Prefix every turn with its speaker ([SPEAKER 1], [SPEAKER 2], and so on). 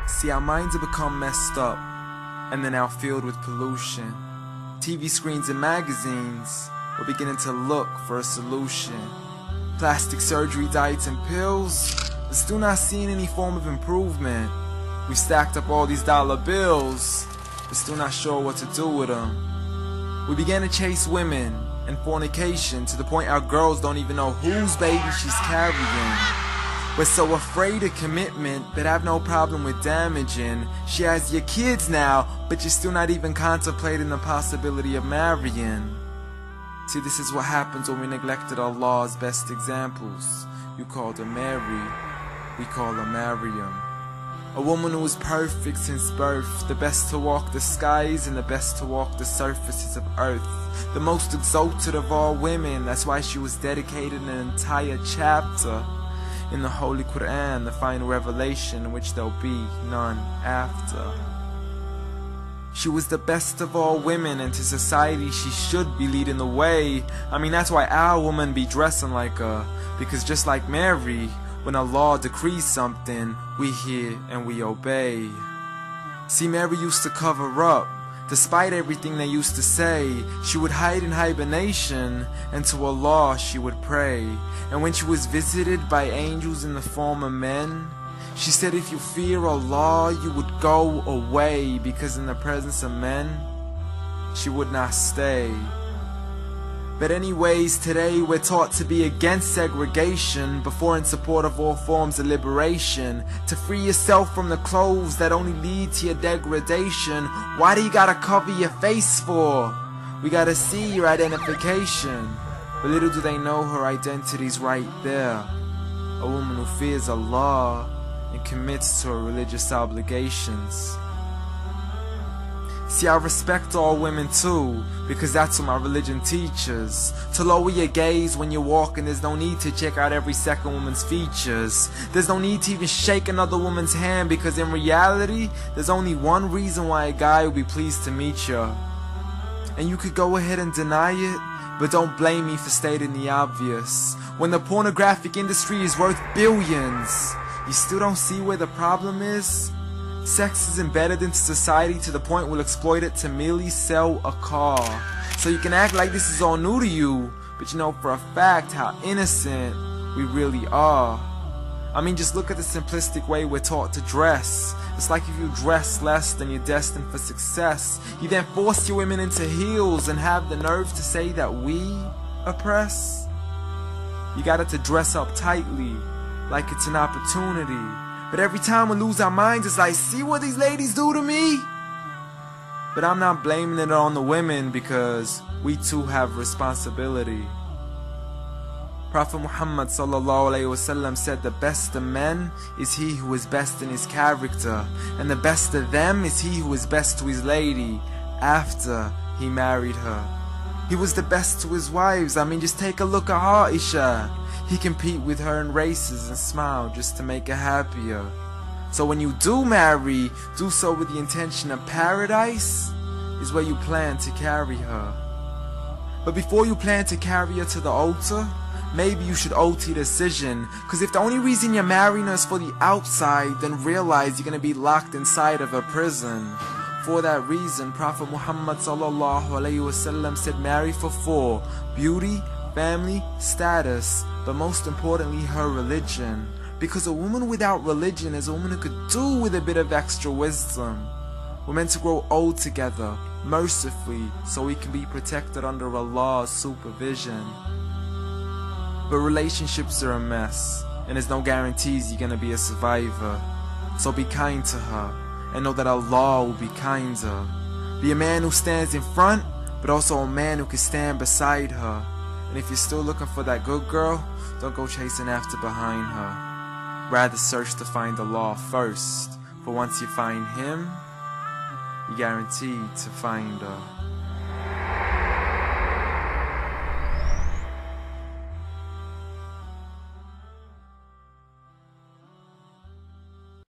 [SPEAKER 1] See, our minds have become messed up, and they're now filled with pollution. TV screens and magazines, we're beginning to look for a solution. Plastic surgery, diets and pills, but still not seeing any form of improvement. We've stacked up all these dollar bills, but still not sure what to do with them. We began to chase women and fornication to the point our girls don't even know whose baby she's carrying. We're so afraid of commitment that have no problem with damaging. She has your kids now, but you're still not even contemplating the possibility of marrying. See, this is what happens when we neglected Allah's best examples. You called her Mary, we call her Maryam. A woman who was perfect since birth, the best to walk the skies and the best to walk the surfaces of earth. The most exalted of all women, that's why she was dedicated an entire chapter in the Holy Quran, the final revelation in which there'll be none after. She was the best of all women, and to society she should be leading the way. I mean, that's why our women be dressing like her, because just like Mary, when Allah decrees something, we hear and we obey. See, Mary used to cover up. Despite everything they used to say, she would hide in hibernation, and to Allah she would pray. And when she was visited by angels in the form of men, she said, if you fear Allah, you would go away, because in the presence of men, she would not stay. But anyways, today we're taught to be against segregation, before in support of all forms of liberation. To free yourself from the clothes that only lead to your degradation. Why do you gotta cover your face for? We gotta see your identification. But little do they know her identity's right there. A woman who fears Allah and commits to her religious obligations. See, I respect all women too, because that's what my religion teaches. To lower your gaze when you're walking, there's no need to check out every second woman's features. There's no need to even shake another woman's hand, because in reality, there's only one reason why a guy would be pleased to meet you. And you could go ahead and deny it, but don't blame me for stating the obvious. When the pornographic industry is worth billions, you still don't see where the problem is? Sex is embedded into society to the point we'll exploit it to merely sell a car. So you can act like this is all new to you, but you know for a fact how innocent we really are. I mean, just look at the simplistic way we're taught to dress. It's like if you dress less, then you're destined for success. You then force your women into heels and have the nerve to say that we oppress. You got it to dress up tightly, like it's an opportunity. But every time we lose our minds, it's like, see what these ladies do to me? But I'm not blaming it on the women, because we too have responsibility. Prophet Muhammad ﷺ said, the best of men is he who is best in his character, and the best of them is he who is best to his lady after he married her. He was the best to his wives. I mean, just take a look at Aisha. He compete with her in races and smile just to make her happier. So when you do marry, do so with the intention of paradise is where you plan to carry her. But before you plan to carry her to the altar, maybe you should alter your decision. Cause if the only reason you're marrying her is for the outside, then realize you're gonna be locked inside of a prison. For that reason, Prophet Muhammad ﷺ said, marry for 4: beauty, family, status, but most importantly, her religion. Because a woman without religion is a woman who could do with a bit of extra wisdom. We're meant to grow old together, mercifully, so we can be protected under Allah's supervision. But relationships are a mess, and there's no guarantees you're gonna be a survivor. So be kind to her, and know that Allah will be kinder. Be a man who stands in front, but also a man who can stand beside her. And if you're still looking for that good girl, don't go chasing after behind her. Rather search to find Allah first, for once you find Him, you're guaranteed to find her.